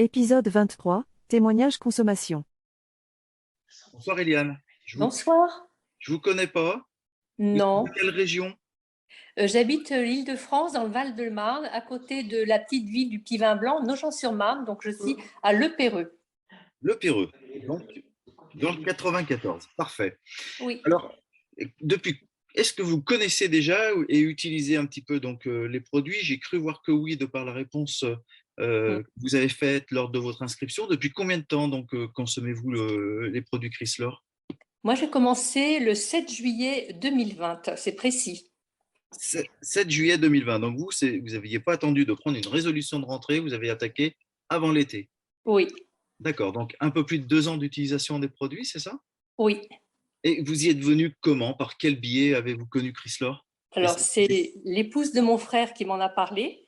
Épisode 23, témoignage consommation. Bonsoir Eliane. Bonsoir. Je vous connais pas. Vous êtes Non. de quelle région? J'habite l'Île-de-France, dans le Val-de-Marne, à côté de la petite ville du Petit Vin Blanc, Nogent-sur-Marne. Donc, je suis à Le Perreux. Le Perreux. Donc, dans le 94. Parfait. Oui. Alors, est-ce que vous connaissez déjà et utilisez un petit peu les produits? J'ai cru voir que oui, de par la réponse que vous avez faite lors de votre inscription. Depuis combien de temps consommez-vous les produits Chrysler? Moi, j'ai commencé le 7 juillet 2020, c'est précis. 7 juillet 2020. Donc vous n'aviez pas attendu de prendre une résolution de rentrée, vous avez attaqué avant l'été. Oui. D'accord, donc un peu plus de 2 ans d'utilisation des produits, c'est ça? Oui. Et vous y êtes venu comment? Par quel biais avez-vous connu Chrysler? Alors, c'est l'épouse de mon frère qui m'en a parlé.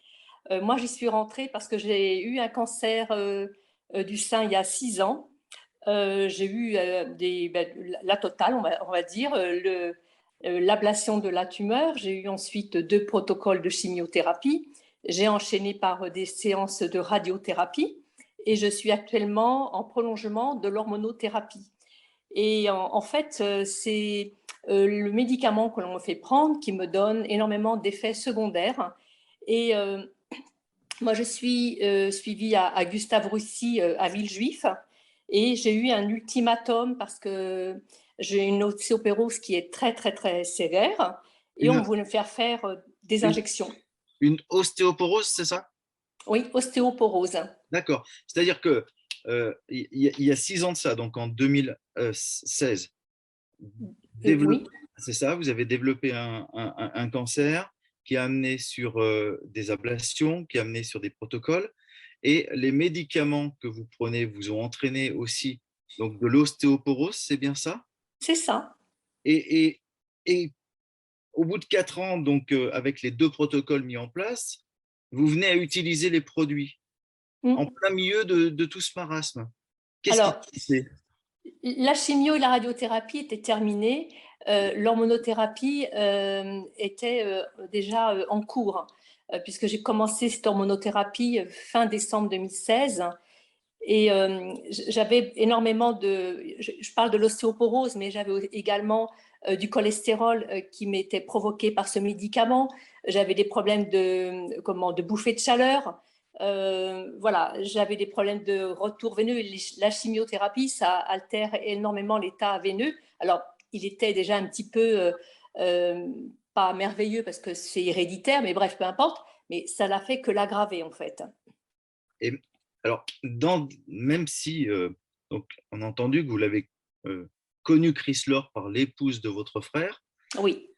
Moi, j'y suis rentrée parce que j'ai eu un cancer du sein il y a 6 ans. J'ai eu la totale, on va dire, l'ablation de la tumeur. J'ai eu ensuite 2 protocoles de chimiothérapie. J'ai enchaîné par des séances de radiothérapie et je suis actuellement en prolongement de l'hormonothérapie. Et en fait, c'est le médicament que l'on me fait prendre qui me donne énormément d'effets secondaires. Et moi, je suis suivie à Gustave Roussy, à Villejuif, et j'ai eu un ultimatum parce que j'ai une ostéoporose qui est très, très, très sévère, et on voulait me faire des injections. Une ostéoporose, c'est ça? Oui, ostéoporose. D'accord. C'est-à-dire que il y a 6 ans de ça, donc en 2016, Oui. c'est ça, vous avez développé un cancer qui a amené sur des ablations, qui a amené sur des protocoles, et les médicaments que vous prenez vous ont entraîné aussi donc de l'ostéoporose, c'est bien ça? C'est ça. Et, et au bout de 4 ans, donc avec les 2 protocoles mis en place, vous venez à utiliser les produits en plein milieu de tout ce marasme. Qu'est-ce qui Alors, s'est passé? la chimio et la radiothérapie étaient terminées. L'hormonothérapie était déjà en cours, puisque j'ai commencé cette hormonothérapie fin décembre 2016. Et j'avais énormément je parle de l'ostéoporose, mais j'avais également du cholestérol qui m'était provoqué par ce médicament. J'avais des problèmes de bouffée de chaleur. Voilà, j'avais des problèmes de retour veineux. La chimiothérapie, ça altère énormément l'état veineux. Alors, il était déjà un petit peu pas merveilleux parce que c'est héréditaire, mais bref, peu importe. Mais ça n'a fait que l'aggraver, en fait. Et alors, même si donc, on a entendu que vous l'avez connu Chrysler par l'épouse de votre frère, Oui.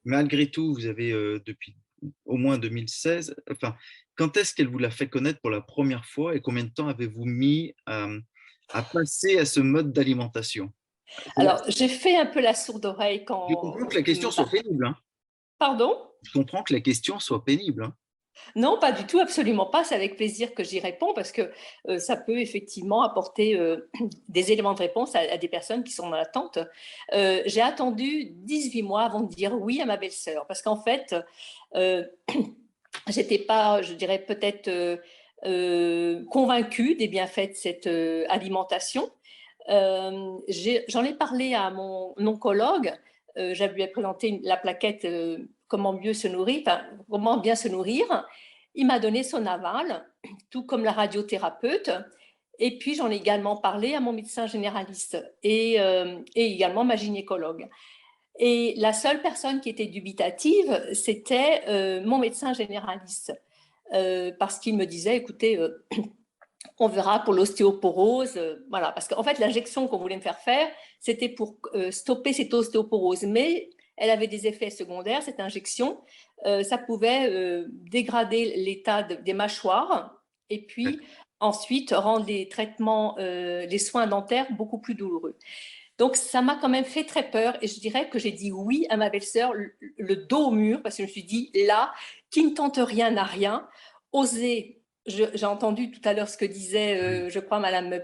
malgré tout, vous avez depuis au moins 2016, enfin, quand est-ce qu'elle vous l'a fait connaître pour la première fois et combien de temps avez-vous mis à passer à ce mode d'alimentation? Alors, j'ai fait un peu la sourde oreille Je quand… comprends que la question soit pénible. Hein. Pardon? Je comprends que la question soit pénible. Hein. Non, pas du tout, absolument pas. C'est avec plaisir que j'y réponds parce que ça peut effectivement apporter des éléments de réponse à des personnes qui sont dans l'attente. J'ai attendu 18 mois avant de dire oui à ma belle-sœur parce qu'en fait, j'étais pas, je dirais peut-être convaincue des bienfaits de cette alimentation. J'en ai parlé à mon oncologue. Je lui ai présenté la plaquette comment mieux se nourrir, enfin, comment bien se nourrir. Il m'a donné son aval, tout comme la radiothérapeute. Et puis, j'en ai également parlé à mon médecin généraliste et également ma gynécologue. Et la seule personne qui était dubitative, c'était mon médecin généraliste. Parce qu'il me disait, écoutez, on verra pour l'ostéoporose, voilà, parce qu'en fait, l'injection qu'on voulait me faire, c'était pour stopper cette ostéoporose, mais elle avait des effets secondaires, cette injection. Ça pouvait dégrader l'état des mâchoires et puis ensuite rendre les traitements, les soins dentaires beaucoup plus douloureux. Donc, ça m'a quand même fait très peur et je dirais que j'ai dit oui à ma belle-sœur, le dos au mur, parce que je me suis dit, là, qui ne tente rien n'a rien, oser. J'ai entendu tout à l'heure ce que disait, je crois, Madame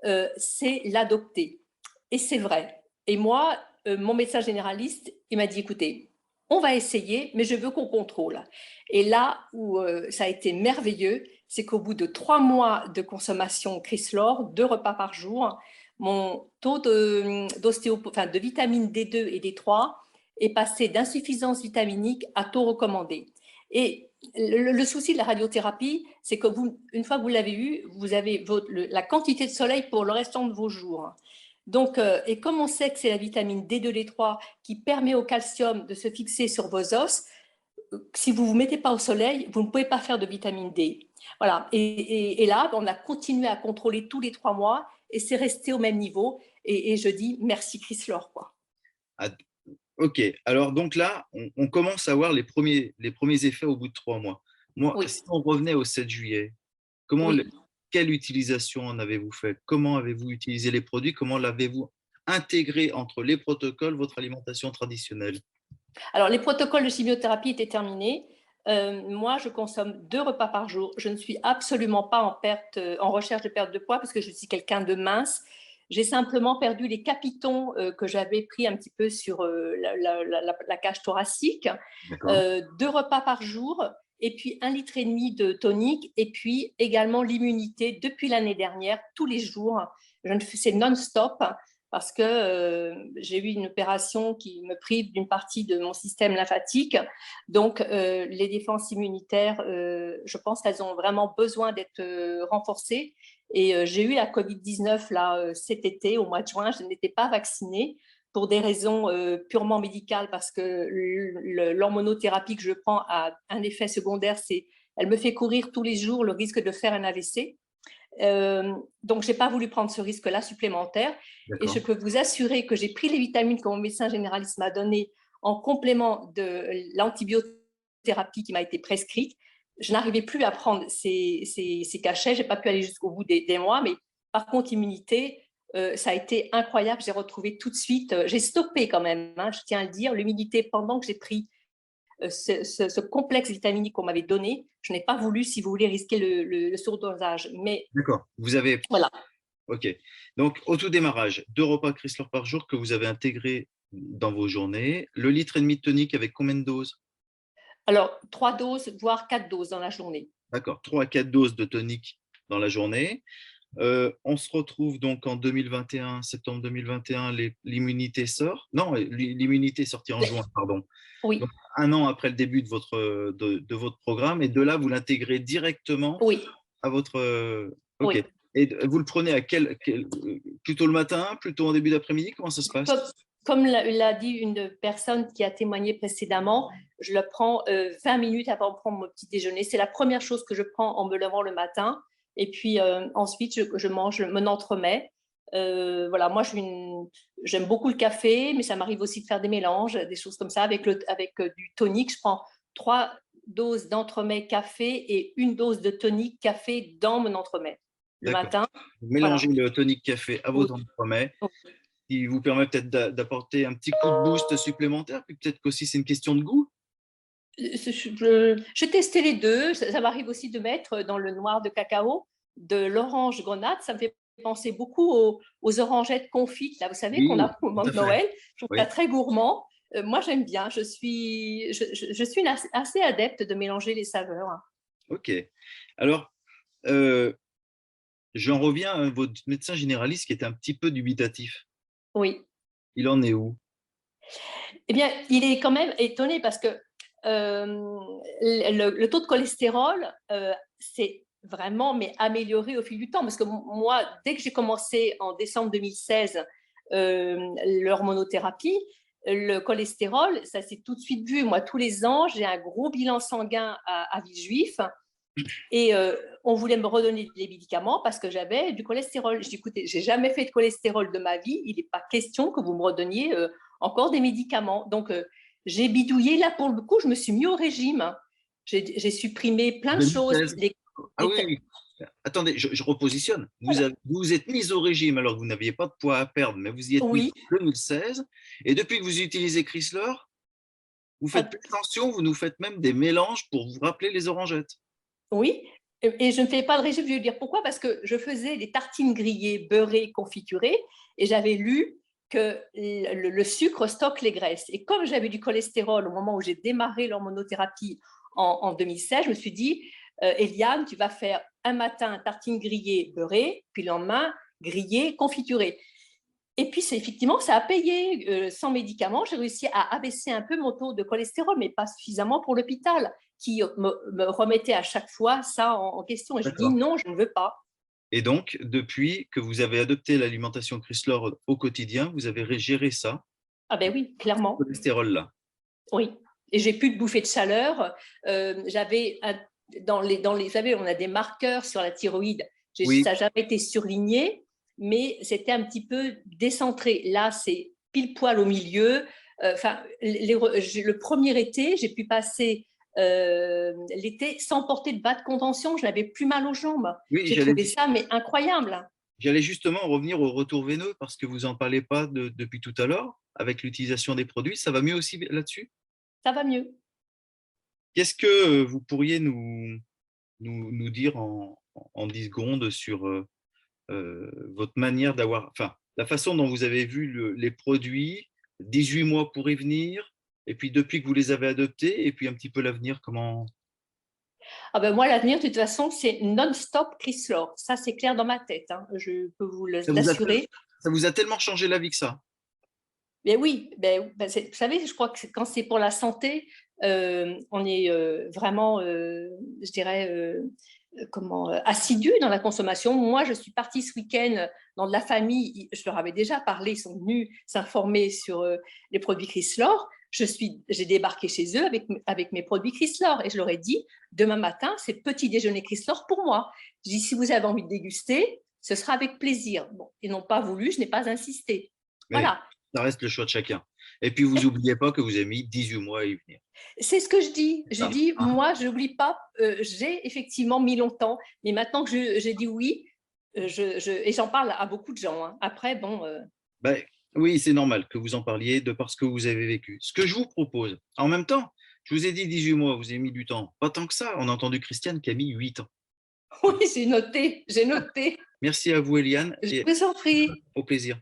Pécadin, c'est l'adopter. Et c'est vrai. Et moi, mon médecin généraliste, il m'a dit, écoutez, on va essayer, mais je veux qu'on contrôle. Et là où ça a été merveilleux, c'est qu'au bout de 3 mois de consommation Chrysler, 2 repas par jour, mon taux de vitamine D2 et D3 est passé d'insuffisance vitaminique à taux recommandé. Et le souci de la radiothérapie, c'est que une fois que vous l'avez eu, vous avez la quantité de soleil pour le restant de vos jours. Donc, et comme on sait que c'est la vitamine D2, D3 qui permet au calcium de se fixer sur vos os, si vous ne vous mettez pas au soleil, vous ne pouvez pas faire de vitamine D. Voilà. Et là, on a continué à contrôler tous les 3 mois et c'est resté au même niveau. Et je dis merci Chrysler, quoi. Ah, ok, alors donc là, on commence à voir les premiers effets au bout de 3 mois. Moi, Oui. si on revenait au 7 juillet, quelle utilisation en avez-vous fait? Comment avez-vous utilisé les produits? Comment l'avez-vous intégré entre les protocoles, votre alimentation traditionnelle? Alors, les protocoles de chimiothérapie étaient terminés. Moi, je consomme 2 repas par jour. Je ne suis absolument pas en recherche de perte de poids parce que je suis quelqu'un de mince. J'ai simplement perdu les capitons que j'avais pris un petit peu sur la cage thoracique. 2 repas par jour et puis 1,5 litre de tonique et puis également l'immunité depuis l'année dernière, tous les jours. C'est non-stop parce que j'ai eu une opération qui me prive d'une partie de mon système lymphatique. Donc, les défenses immunitaires, je pense qu'elles ont vraiment besoin d'être renforcées. Et j'ai eu la Covid-19 là, cet été, au mois de juin. Je n'étais pas vaccinée pour des raisons purement médicales parce que l'hormonothérapie que je prends a un effet secondaire, elle me fait courir tous les jours le risque de faire un AVC. Donc, je n'ai pas voulu prendre ce risque-là supplémentaire. Et je peux vous assurer que j'ai pris les vitamines que mon médecin généraliste m'a données en complément de l'antibiothérapie qui m'a été prescrite. Je n'arrivais plus à prendre ces cachets. Je n'ai pas pu aller jusqu'au bout des mois. Mais par contre, immunité, ça a été incroyable. J'ai retrouvé tout de suite. J'ai stoppé quand même, hein, je tiens à le dire, l'humidité pendant que j'ai pris ce complexe vitaminique qu'on m'avait donné. Je n'ai pas voulu, si vous voulez, risquer le surdosage. Mais d'accord, vous avez… Voilà. Ok, donc au tout démarrage, 2 repas Chrysler par jour que vous avez intégrés dans vos journées. Le litre et demi de tonique avec combien de doses? Alors, 3 doses, voire 4 doses dans la journée. D'accord, 3 à 4 doses de tonique dans la journée. On se retrouve donc en 2021, septembre 2021, l'immunité sort. Non, l'immunité est sortie en juin, pardon. Oui. Donc, 1 an après le début de votre programme, et de là, vous l'intégrez directement à votre… Ok. Oui. Et vous le prenez à plutôt le matin, plutôt en début d'après-midi? Comment ça se passe? Comme l'a dit une personne qui a témoigné précédemment, je le prends 20 minutes avant de prendre mon petit déjeuner. C'est la première chose que je prends en me levant le matin. Et puis ensuite, je mange mon entremets. Voilà, moi, j'aime beaucoup le café, mais ça m'arrive aussi de faire des mélanges, des choses comme ça. Avec du tonique, je prends 3 doses d'entremets café et 1 dose de tonique café dans mon entremets le matin. Vous mélangez le tonique café à votre entremets, qui vous permet peut-être d'apporter un petit coup de boost supplémentaire, puis peut-être qu'aussi c'est une question de goût. Je testais les deux. Ça m'arrive aussi de mettre dans le noir de cacao de l'orange grenade. Ça me fait penser beaucoup aux orangettes confites, là, vous savez, qu'on a au moment de Noël. Je trouve ça très gourmand. Moi, j'aime bien. Je suis assez adepte de mélanger les saveurs. Ok. Alors, j'en reviens à votre médecin généraliste qui était un petit peu dubitatif. Oui. Il en est où? Eh bien, il est quand même étonné parce que le taux de cholestérol s'est vraiment amélioré au fil du temps. Parce que moi, dès que j'ai commencé en décembre 2016 l'hormonothérapie, le cholestérol, ça s'est tout de suite vu. Moi, tous les ans, j'ai un gros bilan sanguin à Villejuif. Et on voulait me redonner des médicaments parce que j'avais du cholestérol. Je dis, écoutez, j'ai jamais fait de cholestérol de ma vie. Il n'est pas question que vous me redonniez encore des médicaments. Donc, j'ai bidouillé. Là, pour le coup, je me suis mis au régime. J'ai supprimé plein de choses. Ah oui, attendez, je repositionne. Vous vous êtes mise au régime alors que vous n'aviez pas de poids à perdre, mais vous y êtes mise en 2016. Et depuis que vous utilisez Chrysler, vous faites plus attention, vous nous faites même des mélanges pour vous rappeler les orangettes. Oui, et je ne fais pas le régime. Je vais vous dire pourquoi. Parce que je faisais des tartines grillées, beurrées, confitures, et j'avais lu que le sucre stocke les graisses. Et comme j'avais du cholestérol au moment où j'ai démarré l'hormonothérapie en 2016, je me suis dit, Eliane, tu vas faire un matin tartine grillée beurrée, puis le lendemain grillée confiturée. Et puis, effectivement, ça a payé. Sans médicaments, j'ai réussi à abaisser un peu mon taux de cholestérol, mais pas suffisamment pour l'hôpital, qui me remettait à chaque fois ça en question. Et je dis non, je ne veux pas. Et donc, depuis que vous avez adopté l'alimentation Chrysler au quotidien, vous avez géré ça, Ah ben oui, clairement. ce cholestérol-là. Oui. Et j'ai plus de bouffées de chaleur. J'avais vous savez, on a des marqueurs sur la thyroïde. Oui. Ça n'a jamais été surligné, mais c'était un petit peu décentré. Là, c'est pile poil au milieu. Le premier été, j'ai pu passer l'été sans porter de bas de contention. Je n'avais plus mal aux jambes. Oui, j'ai trouvé ça mais incroyable. J'allais justement revenir au retour veineux parce que vous n'en parlez pas depuis tout à l'heure avec l'utilisation des produits. Ça va mieux aussi là-dessus? Ça va mieux. Qu'est-ce que vous pourriez nous dire en 10 secondes sur votre manière d'avoir, enfin, la façon dont vous avez vu les produits, 18 mois pour y venir, et puis depuis que vous les avez adoptés, et puis un petit peu l'avenir, comment… Ah ben moi, l'avenir, de toute façon, c'est non-stop Chrysler. Ça, c'est clair dans ma tête. Hein. Je peux vous l'assurer. Ça vous a tellement changé la vie que ça? Mais oui, vous savez, je crois que quand c'est pour la santé, on est vraiment, je dirais, assidu dans la consommation. Moi, je suis partie ce week-end dans de la famille, je leur avais déjà parlé, ils sont venus s'informer sur les produits Chrysler. J'ai débarqué chez eux avec mes produits Chrysler et je leur ai dit, demain matin, c'est petit déjeuner Chrysler pour moi. Je dis, si vous avez envie de déguster, ce sera avec plaisir. Bon, ils n'ont pas voulu, je n'ai pas insisté. Mais voilà. Ça reste le choix de chacun. Et puis, vous n'oubliez pas que vous avez mis 18 mois à y venir. C'est ce que je dis. Je dis, moi, je n'oublie pas, j'ai effectivement mis longtemps, mais maintenant que j'ai dit oui, et j'en parle à beaucoup de gens. Hein. Après, bon… oui, c'est normal que vous en parliez de par ce que vous avez vécu. Ce que je vous propose, en même temps, je vous ai dit 18 mois, vous avez mis du temps. Pas tant que ça. On a entendu Christiane qui a mis 8 ans. Oui, j'ai noté. Merci à vous, Eliane. Je vous en prie. Au plaisir.